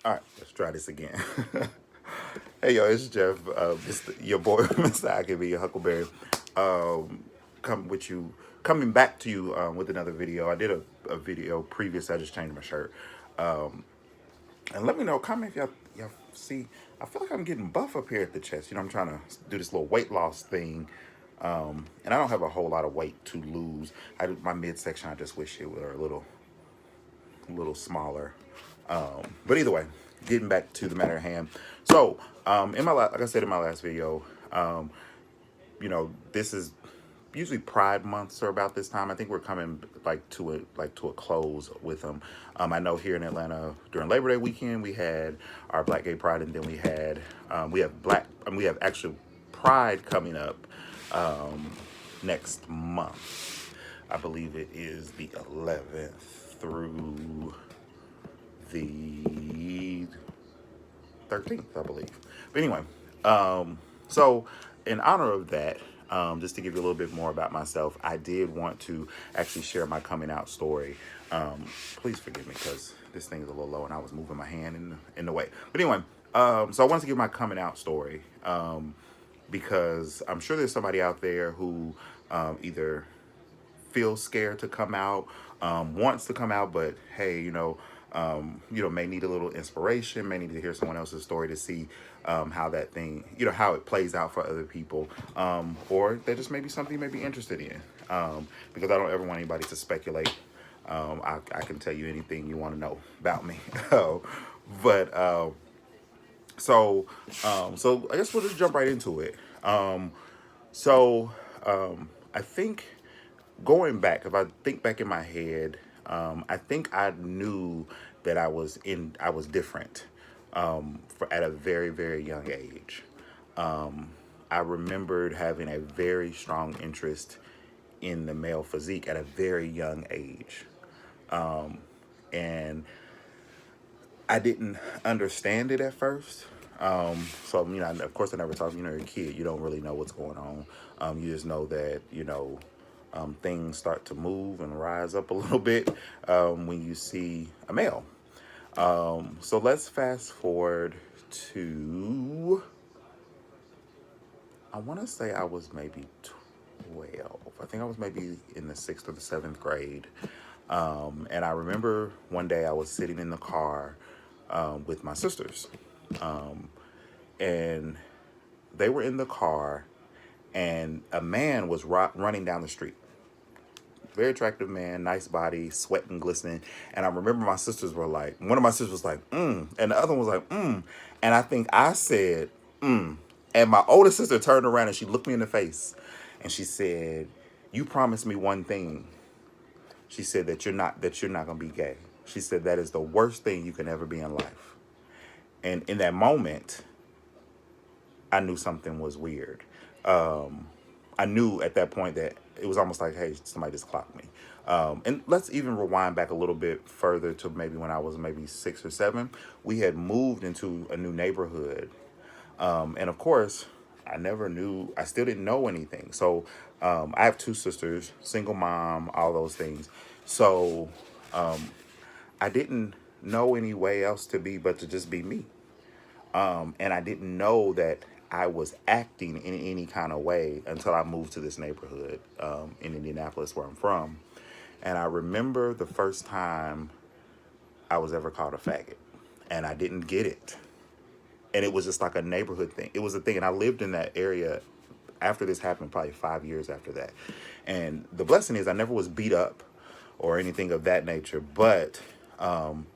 All right, let's try this again. Hey, yo, it's Jeff, your boy, Mr. I Can Be your Huckleberry. Um, come with you, coming back to you with another video. I did a video previous. I just changed my shirt. And let me know, comment if y'all see. I feel like I'm getting buff up here at the chest. You know, I'm trying to do this little weight loss thing. And I don't have a whole lot of weight to lose. My midsection, I just wish it were a little smaller. But either way, getting back to the matter at hand. So, like I said in my last video, this is usually Pride months are about this time. I think we're coming to a close with them. I know here in Atlanta during Labor Day weekend we had our Black Gay Pride, and then we have actual Pride coming up next month. I believe it is the 11th through the 13th, I believe. But anyway, so in honor of that, just to give you a little bit more about myself, I did want to actually share my coming out story. Please forgive me because this thing is a little low and I was moving my hand in the way. But anyway, so I wanted to give my coming out story because I'm sure there's somebody out there who either feels scared to come out, wants to come out, but hey, may need a little inspiration, may need to hear someone else's story to see how that thing, how it plays out for other people, or that just may be something you may be interested in, because I don't ever want anybody to speculate. I can tell you anything you want to know about me, but so I guess we'll just jump right into it. So I think going back, if I think back in my head, I think I knew that I was different at a very, very young age. I remembered having a very strong interest in the male physique at a very young age. And I didn't understand it at first. So, of course, I never talked. You're a kid. You don't really know what's going on. You just know that, things start to move and rise up a little bit when you see a male. So let's fast forward to, I want to say I was maybe 12. I think I was maybe in the 6th or the 7th grade. And I remember one day I was sitting in the car with my sisters. And they were in the car, and a man was running down the street. Very attractive man, nice body, sweating, glistening. And I remember my sisters were like, one of my sisters was like, and the other one was like, And I think I said, And my older sister turned around and she looked me in the face and she said, "You promised me one thing." She said that you're not gonna be gay. She said that is the worst thing you can ever be in life. And in that moment, I knew something was weird. I knew at that point that it was almost like, hey, somebody just clocked me. And let's even rewind back a little bit further to maybe when I was maybe 6 or 7. We had moved into a new neighborhood. And of course, I still didn't know anything. So I have two sisters, single mom, all those things. So I didn't know any way else to be but to just be me. And I didn't know that I was acting in any kind of way until I moved to this neighborhood in Indianapolis, where I'm from. And I remember the first time I was ever called a faggot, and I didn't get it. And it was just like a neighborhood thing. It was a thing, and I lived in that area after this happened, probably 5 years after that. And the blessing is I never was beat up or anything of that nature, but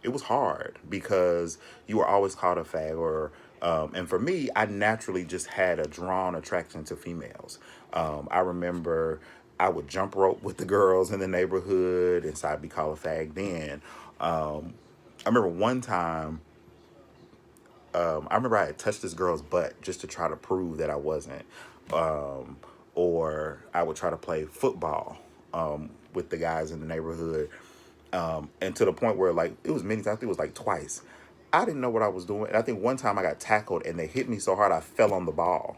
it was hard because you were always called a fag, and for me, I naturally just had a drawn attraction to females. I remember I would jump rope with the girls in the neighborhood, and so I'd be called a fag then. I remember one time, I remember I had touched this girl's butt just to try to prove that I wasn't. Or I would try to play football with the guys in the neighborhood. And to the point where, like, it was many times, I think it was like twice. I didn't know what I was doing. And I think one time I got tackled and they hit me so hard I fell on the ball.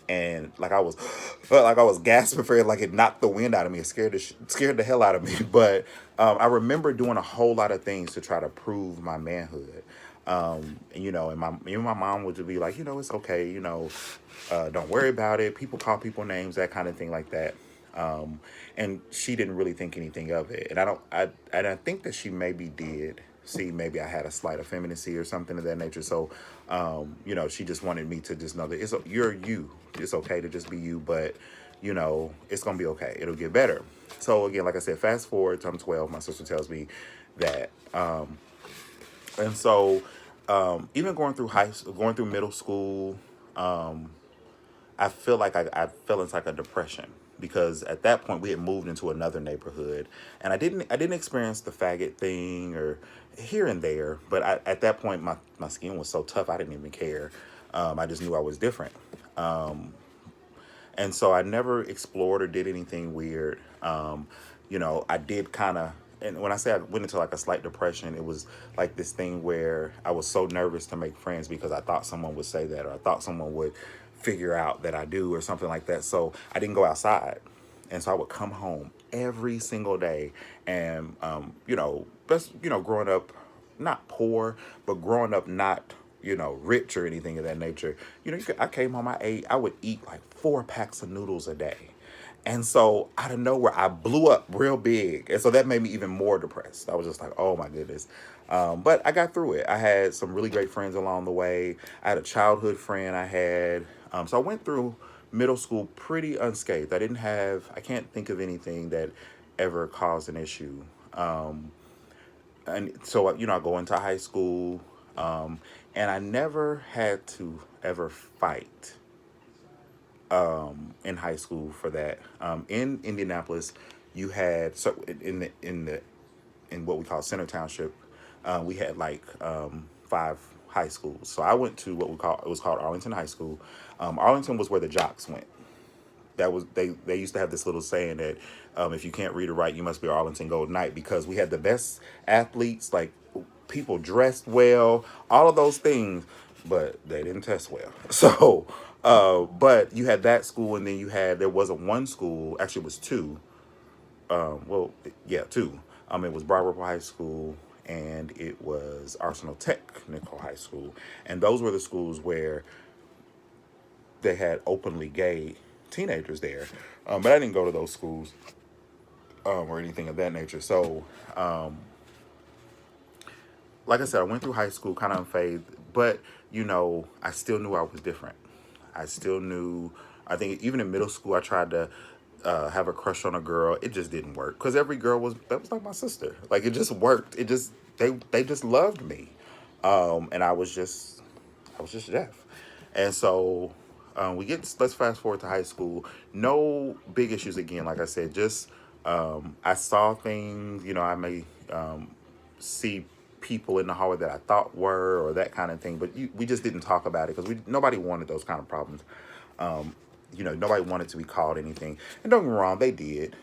And like I was, felt like I was gasping for it, like it knocked the wind out of me. It scared the hell out of me. But I remember doing a whole lot of things to try to prove my manhood. And, and my mom would just be like, it's okay, don't worry about it. People call people names, that kind of thing like that. And she didn't really think anything of it. And I think that she maybe did see maybe I had a slight effeminacy or something of that nature. So, she just wanted me to just know that you're you. It's okay to just be you, but it's gonna be okay. It'll get better. So again, like I said, fast forward to I'm 12. My sister tells me that, and so even going through middle school, I feel like I fell into like a depression because at that point we had moved into another neighborhood, and I didn't experience the faggot thing or here and there, but at that point my skin was so tough I didn't even care. I just knew I was different. And so I never explored or did anything weird. I did kind of, and when I say I went into like a slight depression, it was like this thing where I was so nervous to make friends because I thought someone would say that, or I thought someone would figure out that I do, or something like that. So I didn't go outside. And so I would come home every single day. And, growing up, not poor, but growing up not rich or anything of that nature. I came home, I would eat like 4 packs of noodles a day. And so out of nowhere, I blew up real big. And so that made me even more depressed. I was just like, oh my goodness. But I got through it. I had some really great friends along the way. I had a childhood friend I had. So I went through middle school pretty unscathed. I can't think of anything that ever caused an issue. And so, I go into high school, and I never had to ever fight in high school for that. In Indianapolis, you had so in what we call Center Township, we had like 5 high schools. So I went to what we call it was called Arlington High School. Arlington was where the jocks went. That was they used to have this little saying that if you can't read or write, you must be Arlington Gold Knight, because we had the best athletes, like people dressed well, all of those things, but they didn't test well. So, but you had that school, and then there wasn't one school, actually it was two. Well, yeah, two. It was Broad Ripple High School and it was Arsenal Technical High School, and those were the schools where they had openly gay teenagers there. But I didn't go to those schools or anything of that nature. So, like I said, I went through high school kind of unfazed, but I still knew I was different. I still knew. I think even in middle school, I tried to have a crush on a girl. It just didn't work because every girl that was like my sister. Like it just worked. It just they just loved me, and I was just Jeff. And so let's fast forward to high school. No big issues again. Like I said, just I saw things. I may see people in the hallway that I thought were, or that kind of thing. But we just didn't talk about it because nobody wanted those kind of problems. Nobody wanted to be called anything. And don't get me wrong, they did.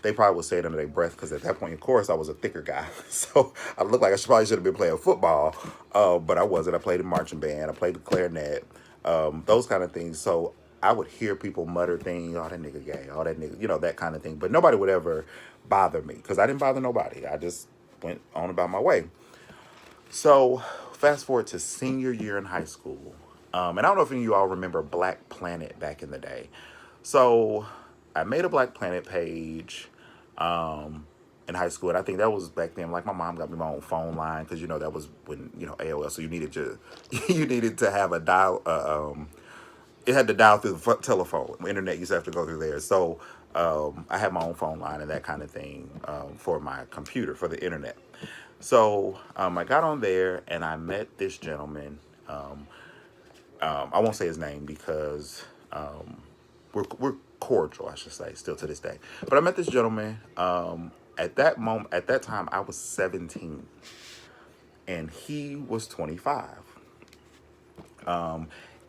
They probably would say it under their breath because at that point, of course, I was a thicker guy. So I looked like I probably should have been playing football, but I wasn't. I played in marching band. I played the clarinet, those kind of things. So I would hear people mutter things, oh, that nigga gay, oh, that nigga, that kind of thing. But nobody would ever bother me because I didn't bother nobody. I just went on about my way. So fast forward to senior year in high school. And I don't know if any of you all remember Black Planet back in the day. So I made a Black Planet page in high school. And I think that was back then, like my mom got me my own phone line because, that was when, AOL. So you needed to have a dial. It had to dial through the telephone. The internet used to have to go through there. So I had my own phone line and that kind of thing for my computer, for the internet. So I got on there and I met this gentleman. I won't say his name because we're cordial, I should say, still to this day. But I met this gentleman. At that time, I was 17, and he was 25.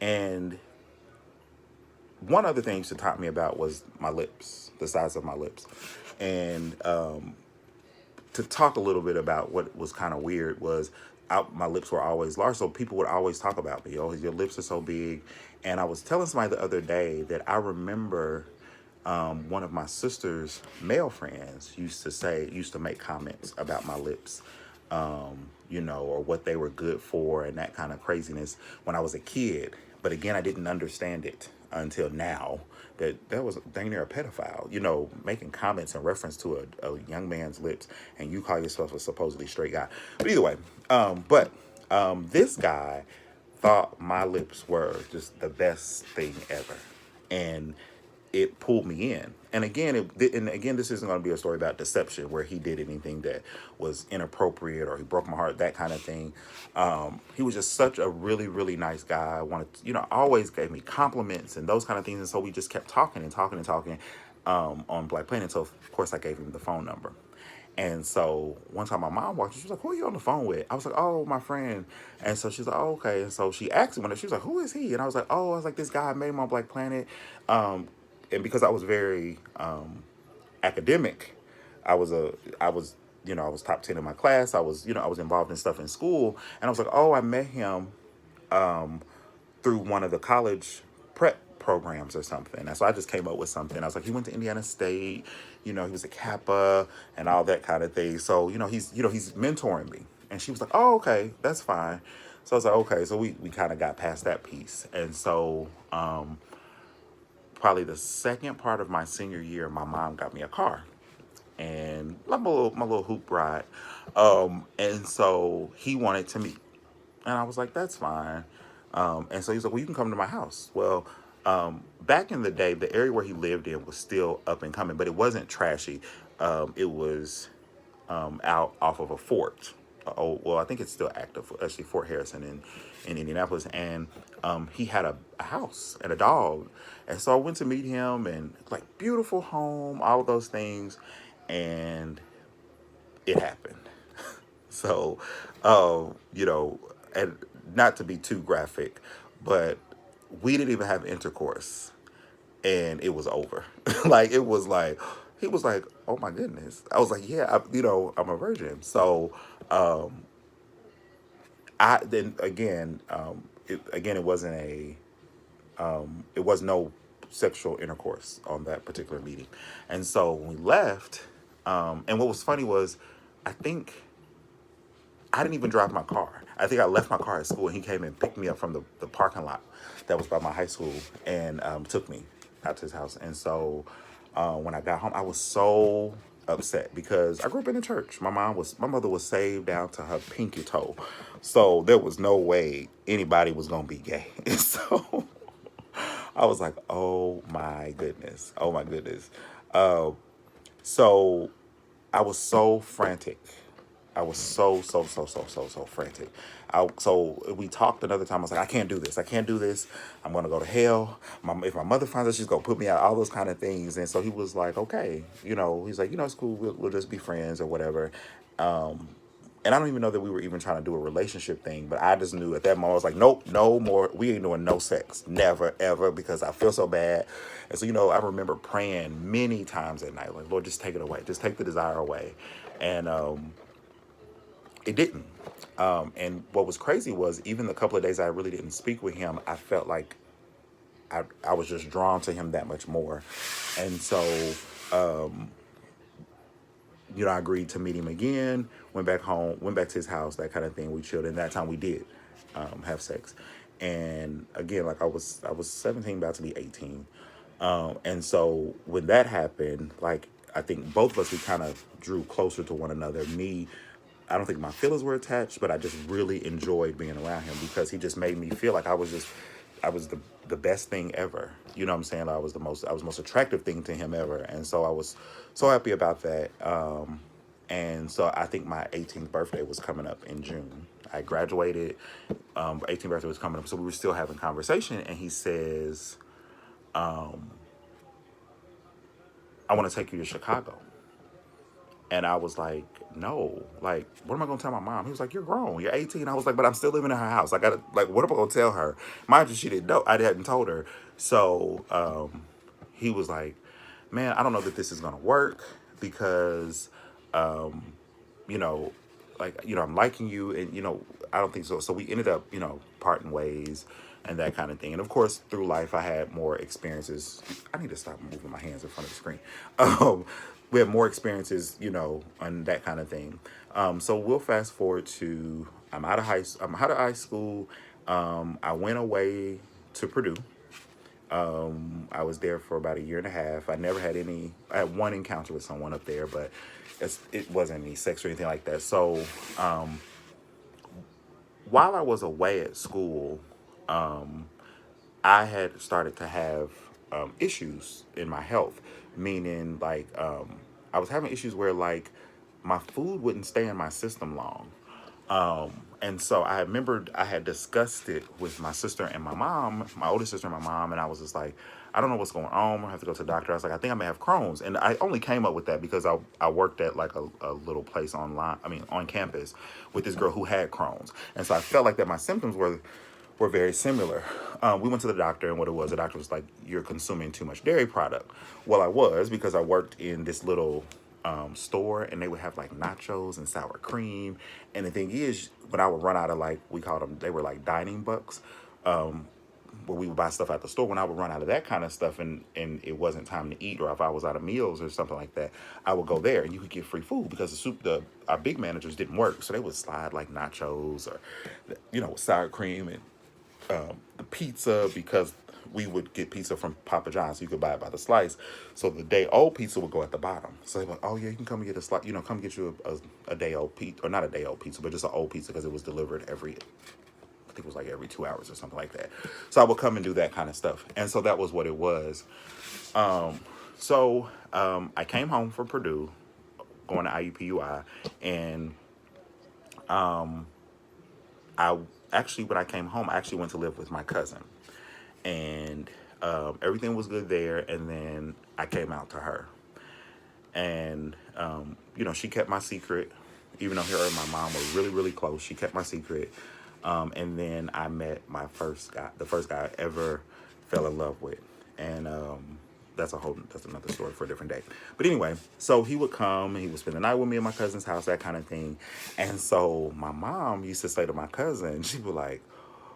And one other thing to talk to me about was my lips, the size of my lips, and to talk a little bit about what was kind of weird was my lips were always large, so people would always talk about me. Oh, your lips are so big. And I was telling somebody the other day that I remember one of my sister's male friends used to make comments about my lips. or what they were good for and that kind of craziness when I was a kid. But again, I didn't understand it until now that was dang near a pedophile, making comments in reference to a young man's lips, and you call yourself a supposedly straight guy. But either way, this guy thought my lips were just the best thing ever. And it pulled me in. And again, this isn't going to be a story about deception where he did anything that was inappropriate or he broke my heart, that kind of thing. He was just such a really, really nice guy. Wanted, always gave me compliments and those kind of things. And so we just kept talking and talking and talking on Black Planet. So of course I gave him the phone number. And so one time my mom walked in, she was like, "Who are you on the phone with?" I was like, "Oh, my friend." And so she's like, "Oh, okay." And so she asked me, she was like, "Who is he?" And I was like, "Oh," I was like, "This guy I made him on Black Planet." And because I was very academic, I was top 10 in my class. I was involved in stuff in school. And I was like, "Oh, I met him through one of the college prep programs or something." And so I just came up with something. I was like, "He went to Indiana State, he was a Kappa and all that kind of thing. So, he's mentoring me." And she was like, "Oh, okay, that's fine." So I was like, "Okay." So we kind of got past that piece. And so probably the second part of my senior year, my mom got me a car and like my little hoop ride. And so he wanted to meet. And I was like, "That's fine." And so he's like, "Well, you can come to my house." Well, back in the day, the area where he lived in was still up and coming, but it wasn't trashy. It was out off of a fort. Oh, well, I think it's still active, actually, Fort Harrison in Indianapolis. And he had a house and a dog. And so I went to meet him and, like, beautiful home, all of those things. And it happened. So, and not to be too graphic, but we didn't even have intercourse and it was over. Like, it was like, he was like, "Oh my goodness." I was like, "Yeah, I'm a virgin." So, I then again, it wasn't it was no sexual intercourse on that particular meeting. And so when we left, and what was funny was, I think I didn't even drive my car. I think I left my car at school, and he came and picked me up from the parking lot that was by my high school and took me out to his house. And so when I got home, I was so upset because I grew up in the church. My mother was saved down to her pinky toe, so there was no way anybody was gonna be gay. And so I was like, "Oh my goodness, oh my goodness." So I was so frantic. I was so frantic. So we talked another time. I was like, "I can't do this. I can't do this. I'm gonna go to hell. If my mother finds out, she's gonna put me out." All those kind of things. And so he was like, "Okay, he's like, it's cool. We'll just be friends or whatever." And I don't even know that we were even trying to do a relationship thing, but I just knew at that moment I was like, "Nope, no more. We ain't doing no sex, never ever," because I feel so bad. And so I remember praying many times at night, like, "Lord, just take it away. Just take the desire away." And it didn't. And what was crazy was even the couple of days I really didn't speak with him, I felt like I was just drawn to him that much more. And so, I agreed to meet him again, went back home, went back to his house, that kind of thing. We chilled. And that time we did have sex. And again, like I was 17, about to be 18. And so when that happened, like, I think both of us, we kind of drew closer to one another. Me, I don't think my feelings were attached, but I just really enjoyed being around him because he just made me feel like I was the best thing ever. You know what I'm saying? I was the most attractive thing to him ever. And so I was so happy about that. And so I think my 18th birthday was coming up in June. I graduated, 18th birthday was coming up. So we were still having conversation, and he says, "I want to take you to Chicago." And I was like, "No, like, what am I gonna tell my mom?" He was like, "You're grown, you're 18." I was like, "But I'm still living in her house. I gotta, like, what am I gonna tell her?" Mind you, she didn't know. I hadn't told her. So he was like, "Man, I don't know that this is gonna work because, you know, I'm liking you, and I don't think so." So we ended up, parting ways and that kind of thing. And of course, through life, I had more experiences. I need to stop moving my hands in front of the screen. we have more experiences, on that kind of thing. So we'll fast forward to I'm out of high school. I went away to Purdue. I was there for about a year and a half. I had one encounter with someone up there, but it wasn't any sex or anything like that. So while I was away at school, I had started to have issues in my health, meaning like I was having issues where like my food wouldn't stay in my system long. And so I remembered I had discussed it with my sister and my mom, my older sister and my mom, and I was just like, I don't know what's going on. I have to go to the doctor. I was like, I think I may have Crohn's. And I only came up with that because I worked at like a little place on campus with this girl who had Crohn's. And so I felt like that my symptoms were very similar. We went to the doctor, and what it was, the doctor was like, you're consuming too much dairy product. Well, I was, because I worked in this little store, and they would have like nachos and sour cream. And the thing is, when I would run out of, like, we called them, they were like dining bucks, where we would buy stuff at the store. When I would run out of that kind of stuff, and it wasn't time to eat, or if I was out of meals or something like that, I would go there, and you could get free food because our big managers didn't work, so they would slide like nachos or sour cream and the pizza, because we would get pizza from Papa John's. So you could buy it by the slice. So the day old pizza would go at the bottom. So they're like, oh yeah, you can come and get a slice, come get you a day old pizza, or not a day old pizza, but just an old pizza, because it was delivered I think it was like every 2 hours or something like that. So I would come and do that kind of stuff. And so that was what it was. I came home from Purdue, going to IUPUI, and I actually, when I came home, I actually went to live with my cousin, and everything was good there. And then I came out to her, and she kept my secret, even though her and my mom were really, really close. She kept my secret, and then I met the first guy I ever fell in love with, and that's another story for a different day. But anyway, so he would come and he would spend the night with me at my cousin's house, that kind of thing. And so my mom used to say to my cousin, she was like,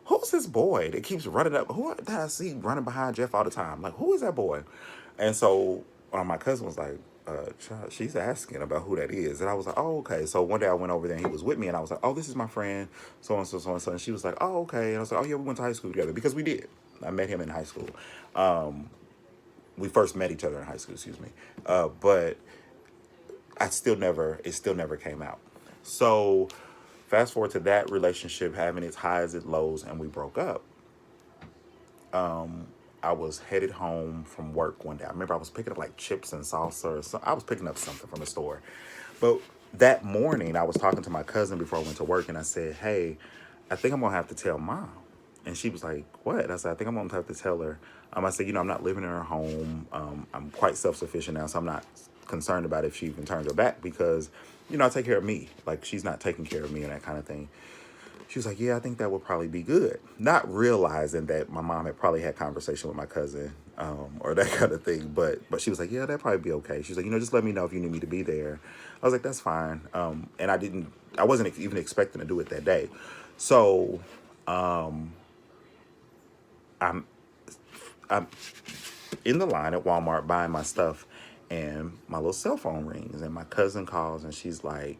who's this boy that keeps running up? Who did I see running behind Jeff all the time? Like, who is that boy? And so my cousin was like, she's asking about who that is. And I was like, oh, okay. So one day I went over there and he was with me, and I was like, oh, this is my friend, so and so, so and so. And she was like, oh, okay. And I was like, oh yeah, we went to high school together, because we did. I met him in high school. We first met each other in high school, excuse me. But it still never came out. So fast forward to that relationship having its highs and lows, and we broke up. I was headed home from work one day. I remember I was picking up like chips and salsa, or I was picking up something from the store. But that morning, I was talking to my cousin before I went to work, and I said, hey, I think I'm going to have to tell Mom. And she was like, what? I said, I think I'm going to have to tell her. I said, I'm not living in her home. I'm quite self-sufficient now, so I'm not concerned about if she even turns her back, because, I take care of me. Like, she's not taking care of me and that kind of thing. She was like, yeah, I think that would probably be good. Not realizing that my mom had probably had conversation with my cousin, or that kind of thing. But she was like, yeah, that'd probably be okay. She was like, just let me know if you need me to be there. I was like, that's fine. And I wasn't even expecting to do it that day. So I'm in the line at Walmart buying my stuff, and my little cell phone rings, and my cousin calls, and she's like,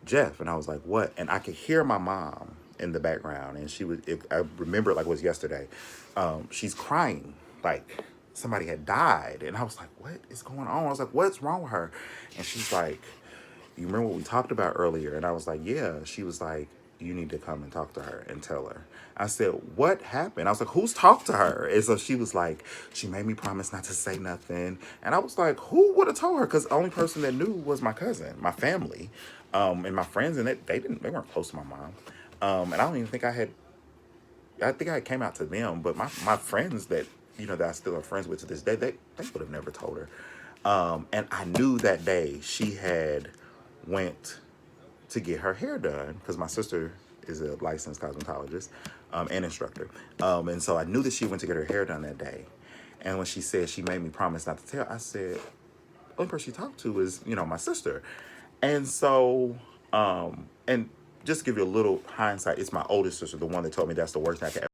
Jeff. And I was like, what? And I could hear my mom in the background, and I remember it like it was yesterday. She's crying like somebody had died. And I was like, what is going on? I was like, what's wrong with her? And she's like, you remember what we talked about earlier? And I was like, yeah. She was like, you need to come and talk to her and tell her. I said, what happened? I was like, who's talked to her? And so she was like, she made me promise not to say nothing. And I was like, who would have told her? Because the only person that knew was my cousin, my family, and my friends. And they weren't close to my mom. And I don't even think I think I came out to them, but my friends that, that I still are friends with to this day, they would have never told her. And I knew that day she had went to get her hair done, because my sister is a licensed cosmetologist and instructor. And so I knew that she went to get her hair done that day. And when she said she made me promise not to tell, I said, the only person she talked to is, my sister. And so, and just to give you a little hindsight, it's my oldest sister, the one that told me that's the worst thing I could ever